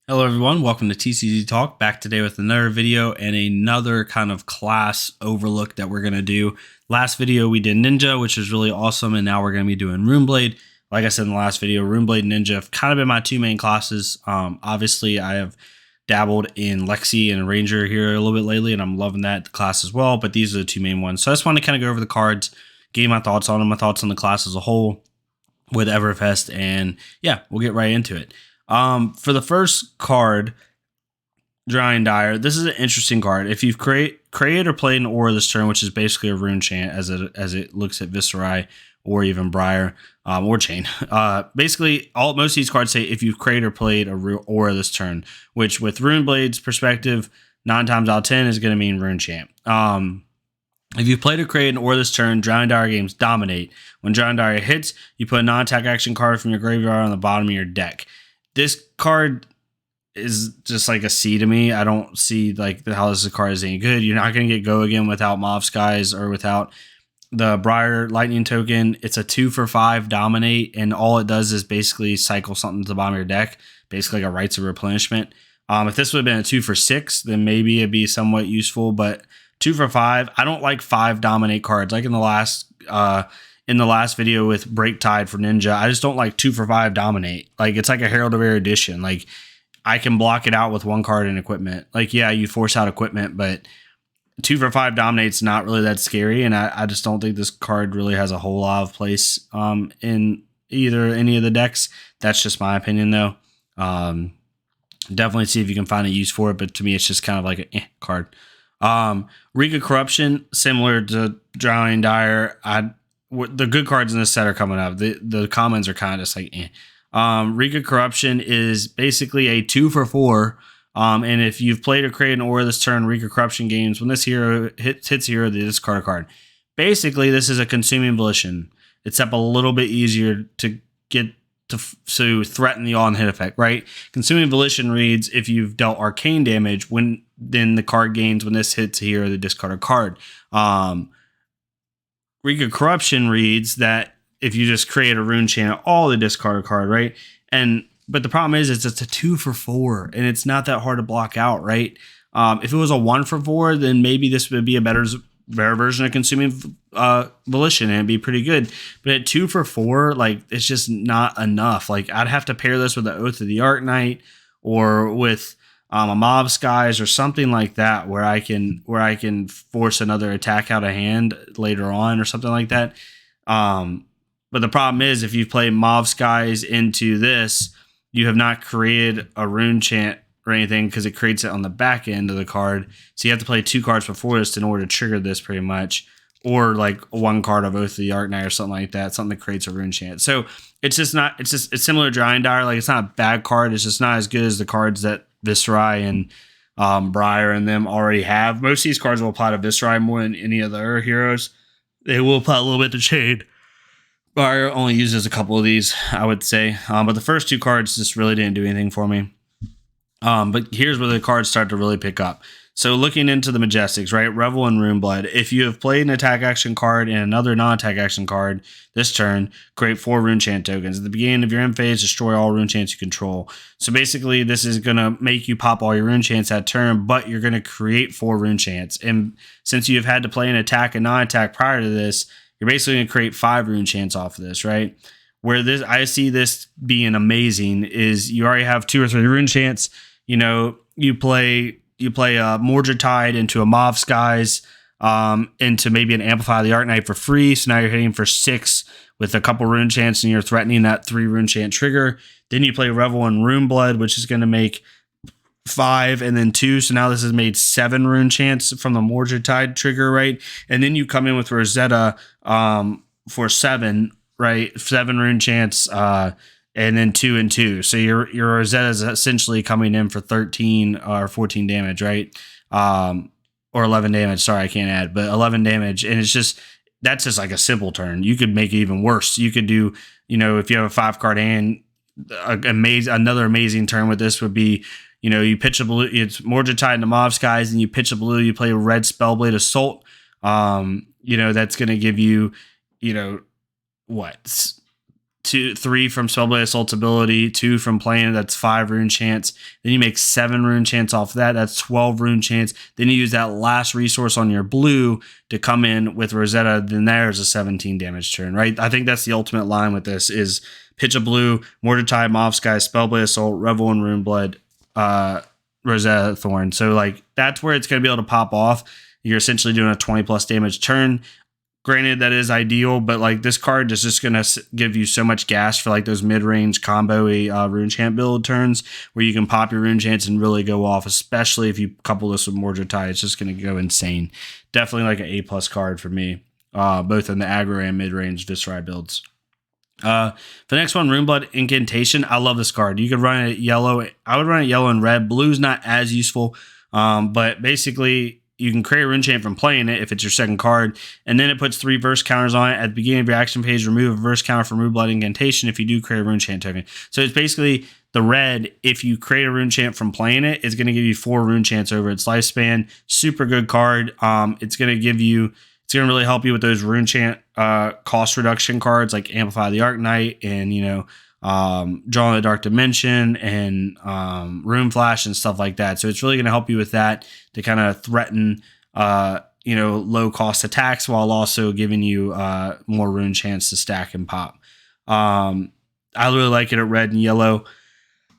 Hello everyone, welcome to TCG Talk, back today with another video and another kind of class overlook that we're going to do. Last video we did Ninja, which is really awesome, and now we're going to be doing Runeblade. Like I said in the last video, Runeblade and Ninja have kind of been my two main classes. Obviously I have dabbled in Lexi and Ranger here a little bit lately, and I'm loving that class as well, but these are the two main ones. So I just want to kind of go over the cards, give my thoughts on them, my thoughts on the class as a whole with Everfest, and yeah, we'll get right into it. For the first card, Drying Dire, this is an interesting card. If you've created or played an aura this turn, which is basically a rune chant as it looks at Viscerai or even Briar or Chain. Basically, most of these cards say if you've created or played a aura this turn, which with Runeblade's perspective, 9 times out of 10 is going to mean rune chant. If you played or created an aura this turn, Drying Dire games dominate. When Drying Dire hits, you put a non-attack action card from your graveyard on the bottom of your deck. This card is just like a C to me. I don't see like how this card is any good. You're not going to get Go again without Mob Skies or without the Briar Lightning token. It's a 2-for-5 dominate, and all it does is basically cycle something to the bottom of your deck, basically like a Rites of Replenishment. If this would have been a 2-for-6, then maybe it'd be somewhat useful, but 2-for-5, I don't like 5 dominate cards. Like in the last video with Break Tide for Ninja, I just don't like 2-for-5 dominate. Like it's like a Herald of Erudition. Like I can block it out with 1 card in equipment. Like yeah, you force out equipment, but 2-for-5 dominate's not really that scary, and I just don't think this card really has a whole lot of place in any of the decks. That's just my opinion though. Definitely see if you can find a use for it, but to me it's just kind of like a card. Riga Corruption, similar to Drying Dire. The good cards in this set are coming up. The commons are kind of just like Riga Corruption is basically a 2-for-4. And if you've played or created an aura this turn, Riga Corruption games, when this hero hits hero, they discard a card. Basically, this is a consuming volition. It's up a little bit easier to get to threaten the on-hit effect, right? Consuming volition reads if you've dealt arcane damage, then the card gains when this hits a hero, they discard a card. Riga Corruption reads that if you just create a rune chant, all the discard a card, right? But the problem is it's a 2-for-4, and it's not that hard to block out, right? If it was a 1-for-4, then maybe this would be a better version of Consuming Volition, and it'd be pretty good. But at 2-for-4, like it's just not enough. Like I'd have to pair this with the Oath of the Arknight or with a Mob Skies or something like that, where I can force another attack out of hand later on or something like that. But the problem is if you play Mob Skies into this, you have not created a rune chant or anything because it creates it on the back end of the card. So you have to play 2 cards before this in order to trigger this pretty much. Or like 1 card of Oath of the Arknight or something like that. Something that creates a rune chant. So it's similar to Drying Dire. Like it's not a bad card. It's just not as good as the cards that Viscerai and Briar and them already have. Most of these cards will apply to Viscerai more than any other heroes. They will apply a little bit to Chain. Briar only uses a couple of these, I would say. But the first 2 cards just really didn't do anything for me. But here's where the cards start to really pick up. So looking into the Majestics, right? Revel and Runeblood. If you have played an attack action card and another non-attack action card this turn, create 4 rune chant tokens. At the beginning of your end phase, destroy all rune chants you control. So basically, this is going to make you pop all your rune chants that turn, but you're going to create 4 rune chants. And since you've had to play an attack and non-attack prior to this, you're basically going to create 5 rune chants off of this, right? Where I see this being amazing is you already have 2 or 3 rune chants. You know, you play a Mordred into a Mob Skies, into maybe an Amplify the Arknight for free. So now you're hitting for 6 with a couple rune chants, and you're threatening that 3 rune chant trigger. Then you play Revel and Runeblood, which is going to make 5 and then 2. So now this has made 7 rune chants from the Mordred trigger, right? And then you come in with Rosetta for 7, right? 7 rune chants, and then 2 and 2. So your Rosetta is essentially coming in for 13 or 14 damage, right? Or 11 damage. Sorry, I can't add, but 11 damage. And that's just like a simple turn. You could make it even worse. You could do, if you have a 5-card hand, another amazing turn with this would be, you pitch a blue, it's Mordred into Mob Skies, and you pitch a blue, you play a red Spellblade Assault. That's going to give you, 3 from Spellblade Assault's ability, 2 from playing it, that's 5 rune chance. Then you make 7 rune chance off that, that's 12 rune chance. Then you use that last resource on your blue to come in with Rosetta, then there's a 17 damage turn, right? I think that's the ultimate line with this is pitch a blue, Mordecai, Mobsky, Spellblade Assault, Revel, and Runeblood, Rosetta Thorn. So like that's where it's going to be able to pop off. You're essentially doing a 20 plus damage turn. Granted, that is ideal, but like this card is just going to give you so much gas for like those mid-range combo-y rune chant build turns where you can pop your rune chants and really go off, especially if you couple this with Mordecai. It's just going to go insane. Definitely like an A+ card for me, both in the aggro and mid-range Viscerai builds. The next one, Runeblood Incantation. I love this card. You could run it yellow. I would run it yellow and red. Blue's not as useful, but basically you can create a rune chant from playing it if it's your second card, and then it puts 3 verse counters on it. At the beginning of your action phase, remove a verse counter from Runeblood Incantation if you do create a rune chant token. So it's basically the red, if you create a rune chant from playing it, it's going to give you 4 rune chants over its lifespan. Super good card. It's going to really help you with those rune chant cost reduction cards like Amplify the Arknight and, Draw in the Dark Dimension and Rune Flash and stuff like that. So it's really going to help you with that to kind of threaten, low cost attacks while also giving you more rune chance to stack and pop. I really like it at red and yellow.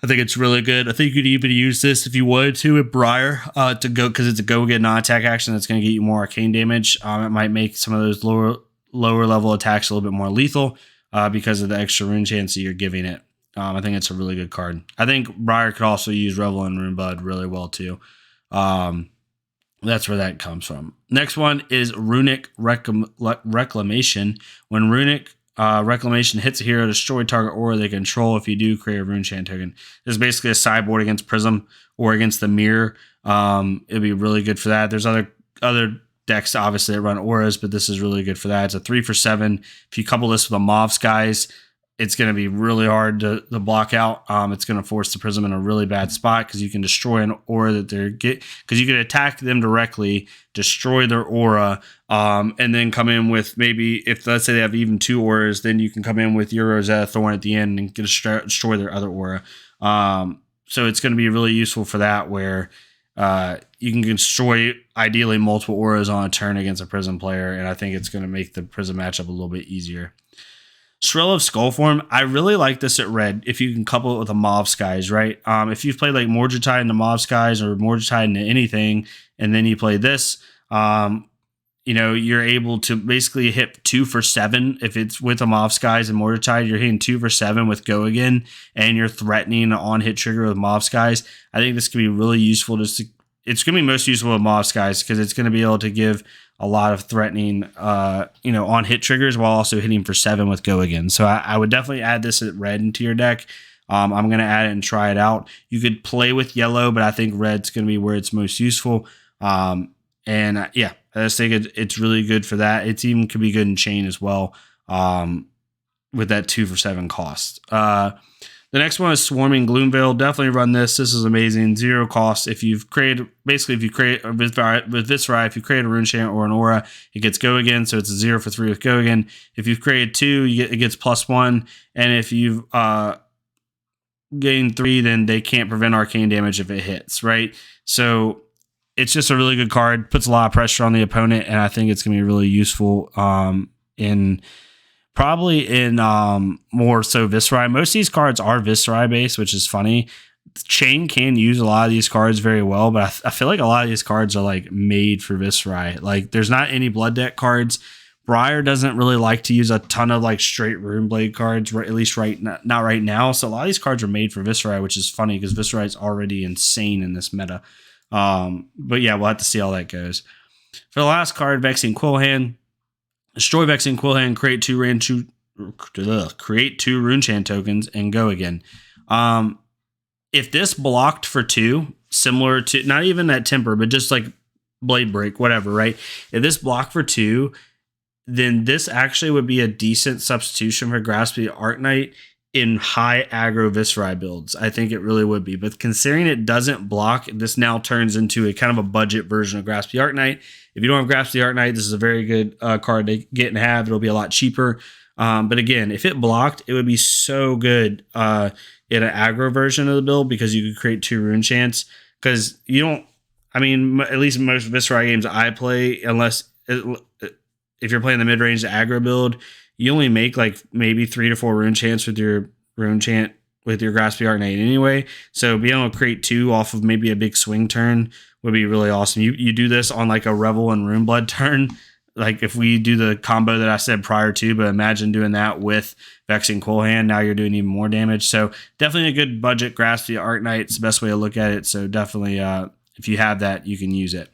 I think it's really good. I think you could even use this if you wanted to with Briar to go because it's a go get non-attack action that's going to get you more arcane damage. It might make some of those lower level attacks a little bit more lethal because of the extra rune chance that you're giving it. I think it's a really good card. I think Briar could also use Revel and Runeblood really well too. That's where that comes from. Next one is Runic Reclamation. When Runic Reclamation hits a hero, destroy target aura they control if you do create a rune chant token. This is basically a sideboard against Prism or against the Mirror. It'll be really good for that. There's other decks obviously that run auras, but this is really good for that. It's a 3 for 7. If you couple this with a Mobsky, it's going to be really hard to block out. It's going to force the Prism in a really bad spot because you can destroy an aura that because you can attack them directly, destroy their aura, and then come in with maybe if let's say they have even 2 auras, then you can come in with your Rosetta Thorn at the end and destroy their other aura. So it's going to be really useful for that where you can destroy ideally multiple auras on a turn against a Prism player, and I think it's going to make the Prism matchup a little bit easier. Shrill of Skullform, I really like this at red if you can couple it with a Mobsky, right? If you've played like Mordecai into Mobsky or Mordecai into anything, and then you play this, you're able to basically hit 2 for 7. If it's with a Mobsky and Mordecai, you're hitting 2 for 7 with Go Again, and you're threatening an on-hit trigger with Mobsky. I think this could be really useful. It's going to be most useful with Mobsky because it's going to be able to give a lot of threatening, on hit triggers while also hitting for 7 with Go Again. So I would definitely add this at red into your deck. I'm going to add it and try it out. You could play with yellow, but I think red's going to be where it's most useful. I just think it's really good for that. It's even could be good in chain as well with that 2 for 7 cost. The next one is Swarming Gloomveil. Definitely run this. This is amazing. 0 cost. If you create with Viscerai, if you create a rune chant or an aura, it gets Go Again. So it's a 0 for 3 with Go Again. If you've created 2, it gets +1. And if you've gained 3, then they can't prevent arcane damage if it hits, right? So it's just a really good card. Puts a lot of pressure on the opponent, and I think it's going to be really useful in more so Viscerai. Most of these cards are Viscerai based, which is funny. Chain can use a lot of these cards very well, but I feel like a lot of these cards are like made for Viscerai. Like there's not any blood deck cards. Briar doesn't really like to use a ton of like straight Runeblade cards, at least not right now. So a lot of these cards are made for Viscerai, which is funny because Viscerai is already insane in this meta. But yeah, we'll have to see how that goes. For the last card, Vexing Quillhand. Destroy Vexing Quillhand, create 2 rune chant tokens, and Go Again. If this blocked for 2, similar to not even that Temper, but just like Blade Break, whatever, right? If this blocked for 2, then this actually would be a decent substitution for Grasp the Arknight in high aggro Viscerai builds. I think it really would be. But considering it doesn't block, this now turns into a kind of a budget version of Grasp the Arknight. If you don't have Grasp the Arknight, this is a very good card to get and have. It'll be a lot cheaper. But again, if it blocked, it would be so good in an aggro version of the build because you could create 2 rune chants. Because you don't, I mean, at least most Viscerai games I play, unless if you're playing the mid range aggro build, you only make like maybe 3 to 4 rune chants with your rune chant with your Grasping Arcanate anyway. So being able to create 2 off of maybe a big swing turn would be really awesome. You do this on like a Revel and Runeblood turn. Like if we do the combo that I said prior to, but imagine doing that with Vexing Cool Hand. Now you're doing even more damage. So definitely a good budget Grasp the Arcanite. It's the best way to look at it. So definitely, if you have that, you can use it.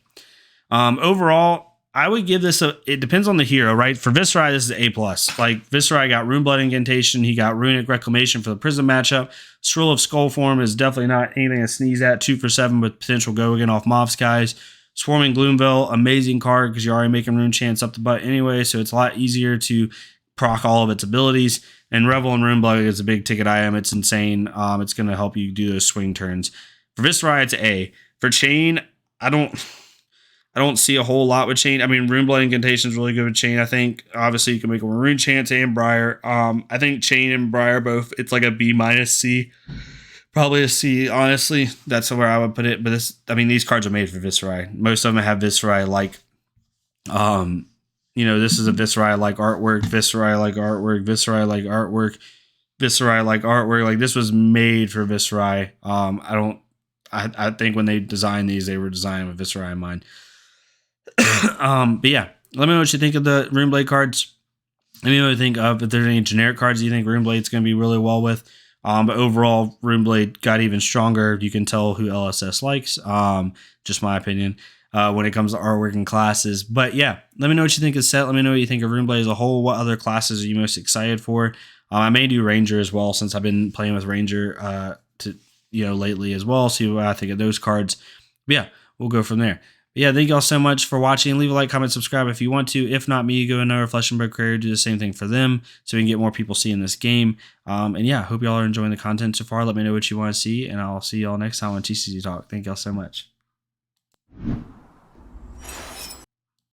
Overall, I would give this it depends on the hero, right? For Viscerai, this is A+. Like Viscerai got Runeblood Incantation. He got Runic Reclamation for the Prism matchup. Shrill of Skullform is definitely not anything to sneeze at. 2 for 7 with potential go again off Mob Skies. Swarming Gloomveil, amazing card because you're already making rune chants up the butt anyway, so it's a lot easier to proc all of its abilities. And Revel and Runeblood is a big ticket item. It's insane. It's going to help you do those swing turns. For Viscerai, it's A. For Chain, I don't see a whole lot with Chain. I mean, Runeblood Incantation is really good with Chain, I think. Obviously, you can make a Rune Chance and Briar. I think Chain and Briar both, it's like a B- C. Probably a C, honestly. That's where I would put it. But these cards are made for Viscerai. Most of them have Viscerai like, this is a Viscerai like artwork, Viscerai like artwork, Viscerai like artwork, Viscerai like artwork. Like this was made for Viscerai. I think when they designed these, they were designed with Viscerai in mind. But yeah, let me know what you think of the Runeblade cards. Let me know what you think of if there's any generic cards you think Runeblade's going to be really well with. But overall, Runeblade got even stronger. You can tell who LSS likes. Just my opinion when it comes to artwork and classes. But yeah, let me know what you think of the set. Let me know what you think of Runeblade as a whole. What other classes are you most excited for? I may do Ranger as well since I've been playing with Ranger lately as well. See what I think of those cards. But yeah, we'll go from there. But yeah, thank y'all so much for watching. Leave a like, comment, subscribe if you want to. If not me, go to another Flesh and Blood creator, do the same thing for them so we can get more people seeing this game. And yeah, hope y'all are enjoying the content so far. Let me know what you want to see, and I'll see y'all next time on TCG Talk. Thank y'all so much.